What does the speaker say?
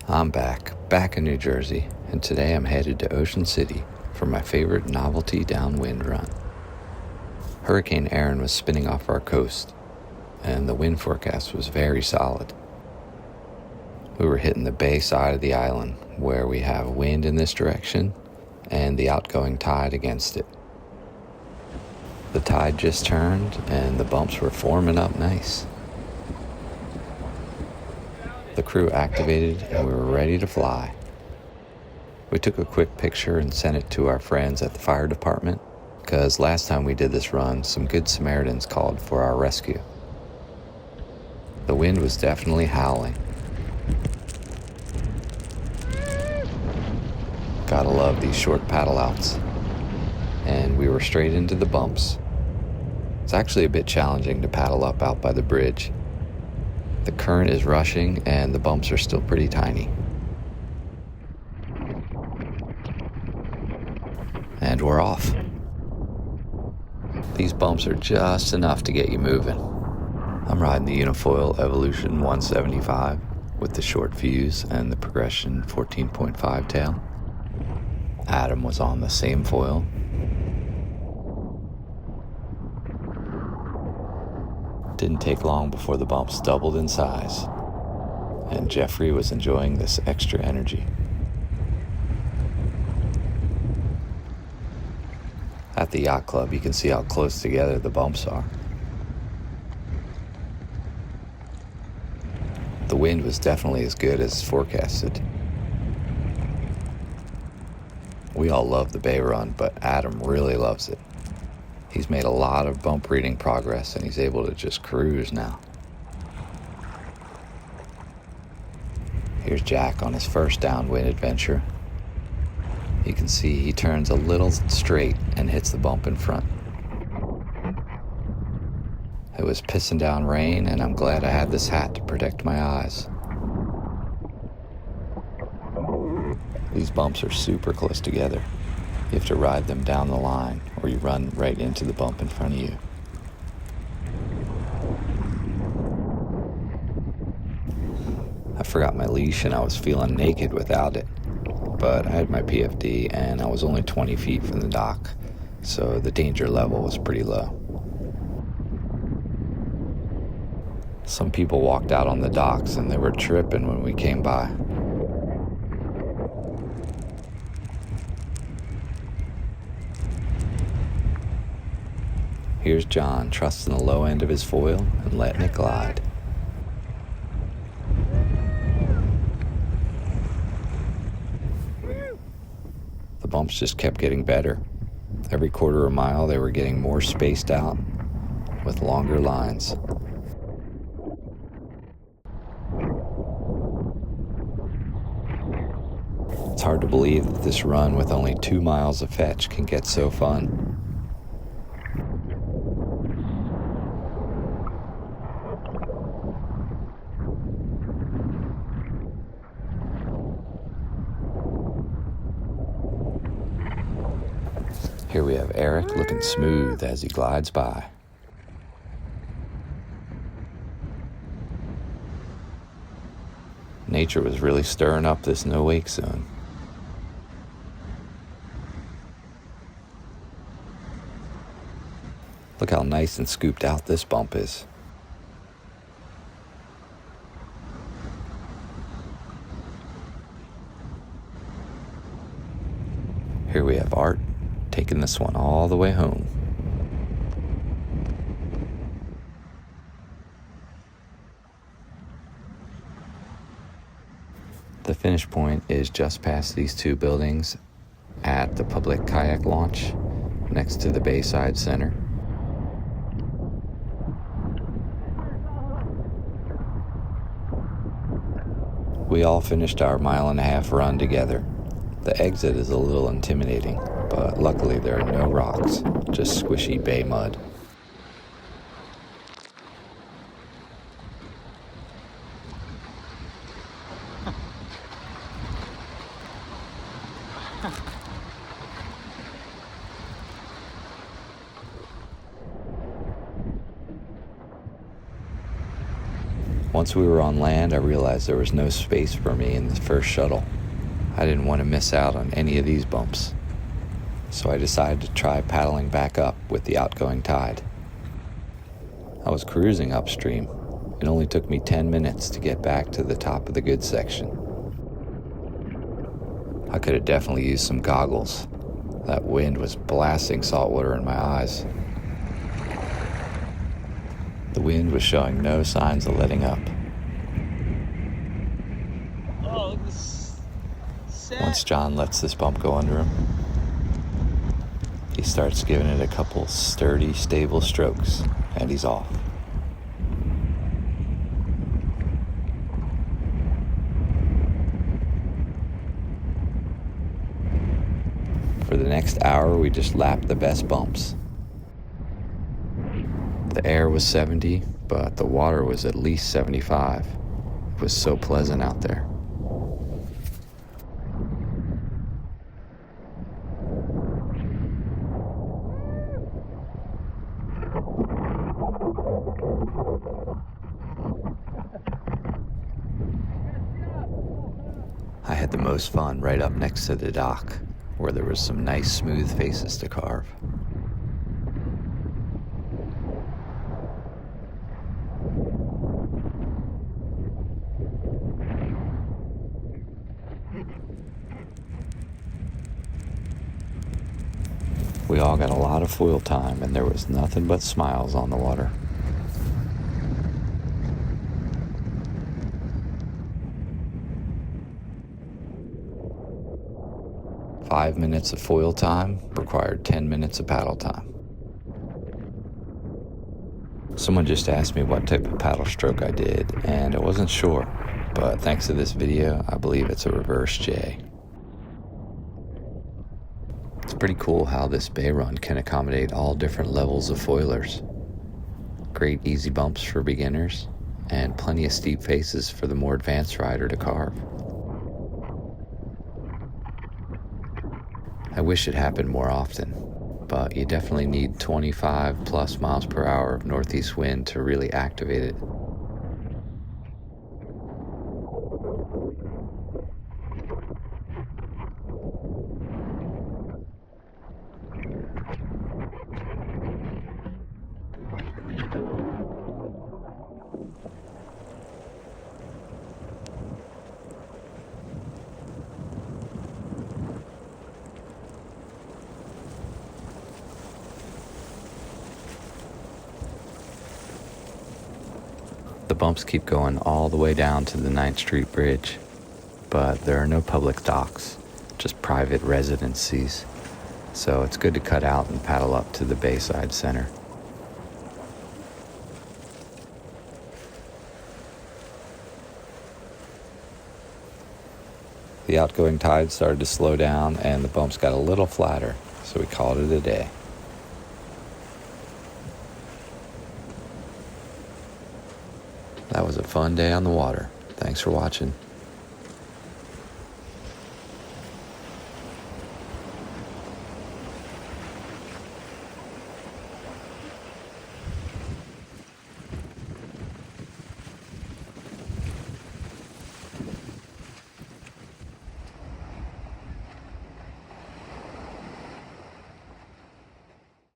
I'm back in New Jersey, and today I'm headed to Ocean City for my favorite novelty downwind run. Hurricane Erin was spinning off our coast, and the wind forecast was very solid. We were hitting the bay side of the island, where we have wind in this direction and the outgoing tide against it. The tide just turned, and the bumps were forming up nice. The crew activated, and we were ready to fly. We took a quick picture and sent it to our friends at the fire department, because last time we did this run, some good Samaritans called for our rescue. The wind was definitely howling. Gotta love these short paddle outs. And we were straight into the bumps. It's actually a bit challenging to paddle up out by the bridge. The current is rushing and the bumps are still pretty tiny. And we're off. These bumps are just enough to get you moving. I'm riding the Unifoil Evolution 175 with the short fuse and the Progression 14.5 tail. Adam was on the same foil. Didn't take long before the bumps doubled in size, and Jeffrey was enjoying this extra energy. At the yacht club, you can see how close together the bumps are. The wind was definitely as good as forecasted. We all love the bay run, but Adam really loves it. He's made a lot of bump reading progress, and he's able to just cruise now. Here's Jack on his first downwind adventure. You can see he turns a little straight and hits the bump in front. It was pissing down rain, and I'm glad I had this hat to protect my eyes. These bumps are super close together. You have to ride them down the line, or you run right into the bump in front of you. I forgot my leash and I was feeling naked without it, but I had my PFD and I was only 20 feet from the dock, so the danger level was pretty low. Some people walked out on the docks and they were tripping when we came by. Here's John trusting the low end of his foil and letting it glide. The bumps just kept getting better. Every quarter of a mile they were getting more spaced out with longer lines. It's hard to believe that this run with only 2 miles of fetch can get so fun. Here we have Eric looking smooth as he glides by. Nature was really stirring up this no-wake zone. Look how nice and scooped out this bump is. Here we have Art taking this one all the way home. The finish point is just past these two buildings at the public kayak launch next to the Bayside Center. We all finished our 1.5 mile run together. The exit is a little intimidating, but luckily there are no rocks, just squishy bay mud. Once we were on land, I realized there was no space for me in the first shuttle. I didn't want to miss out on any of these bumps, so I decided to try paddling back up with the outgoing tide. I was cruising upstream. It only took me 10 minutes to get back to the top of the goods section. I could have definitely used some goggles. That wind was blasting salt water in my eyes. The wind was showing no signs of letting up. Oh, look at this set. Once John lets this bump go under him, he starts giving it a couple sturdy, stable strokes, and he's off. For the next hour, we just lapped the best bumps. The air was 70, but the water was at least 75. It was so pleasant out there. I had the most fun right up next to the dock, where there was some nice smooth faces to carve. We all got a lot of foil time, and there was nothing but smiles on the water. Five minutes of foil time required 10 minutes of paddle time. Someone just asked me what type of paddle stroke I did, and I wasn't sure, but thanks to this video, I believe it's a reverse J. It's pretty cool how this bay run can accommodate all different levels of foilers. Great easy bumps for beginners, and plenty of steep faces for the more advanced rider to carve. I wish it happened more often, but you definitely need 25 plus miles per hour of northeast wind to really activate it. The bumps keep going all the way down to the 9th Street Bridge, but there are no public docks, just private residencies, so it's good to cut out and paddle up to the Bayside Center. The outgoing tide started to slow down and the bumps got a little flatter, so we called it a day. That was a fun day on the water. Thanks for watching.